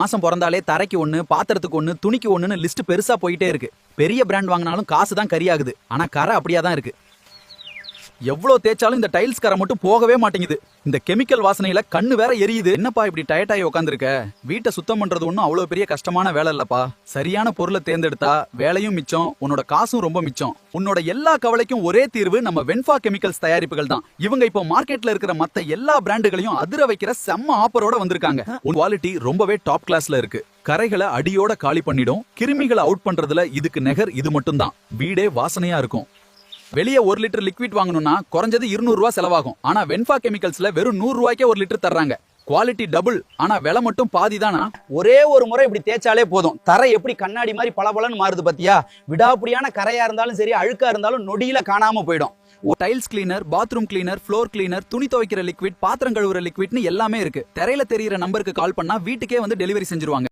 மாசம் பிறந்தாலே தரைக்கு ஒண்ணு, பாத்திரத்துக்கு ஒண்ணு, துணிக்கு ஒண்ணுன்னு லிஸ்ட் பெருசா போயிட்டே இருக்கு. பெரிய பிராண்ட் வாங்கினாலும் காசு தான் கரியாகுது. ஆனா கரை அப்படியே தான் இருக்கு. எவ்வளோ தேய்ச்சாலும் இந்த டைல்ஸ் கரை மட்டும் போகவே மாட்டேங்குது. இந்த கெமிக்கல் வாசனையில கண்ணு வேற எரியுது. என்னப்பா இப்படி டயர்டாயி உட்காந்துருக்க? வீட்டை சுத்தம் பண்றது ஒன்றும் அவ்வளோ பெரிய கஷ்டமான வேலை இல்லப்பா. சரியான பொருளை தேர்ந்தெடுத்தா வேலையும் மிச்சம், உன்னோட காசும் ரொம்ப மிச்சம். உன்னோட எல்லா கவலைக்கும் ஒரே தீர்வு நம்ம வென்ஃபா கெமிக்கல்ஸ் தயாரிப்புகள் தான். இவங்க இப்போ மார்க்கெட்ல இருக்கிற மத்த எல்லா பிராண்டுகளையும் அதிர வைக்கிற செம்ம ஆஃபரோட வந்திருக்காங்க. குவாலிட்டி ரொம்பவே டாப் கிளாஸ்ல இருக்கு. கரைகளை அடியோட காலி பண்ணிடும். கிருமிகளை அவுட் பண்றதுல இதுக்கு நிகர் இது மட்டும் தான். வீடே வாசனையா இருக்கும். வெளியே 1 லிட்டர் லிக்விட் வாங்கணும்னா குறைஞ்சது 200 ரூபாய் செலவாகும். ஆனா வென்ஃபா கெமிக்கல்ஸ்ல வெறும் 100 ரூபாய்க்கே 1 லிட்டர் தர்றாங்க. குவாலிட்டி டபுள், ஆனா விலை மட்டும் பாதி தானா? ஒரே ஒரு முறை இப்படி தேய்ச்சாலே போதும். தரை எப்படி கண்ணாடி மாதிரி பளபளன்னு மாறுது பாத்தியா? விடாப்புடியான கரையா இருந்தாலும் சரி, அழுக்கா இருந்தாலும் நொடியில காணாம போயிடும். Tiles cleaner, bathroom cleaner, floor cleaner, துணி துவைக்கிற லிக்விட், பாத்திரம் கழுவுற லிக்விட்னு எல்லாமே இருக்கு. திரையில தெரியிற நம்பருக்கு கால் பண்ணா வீட்டுக்கே வந்து டெலிவரி செஞ்சிருவாங்க.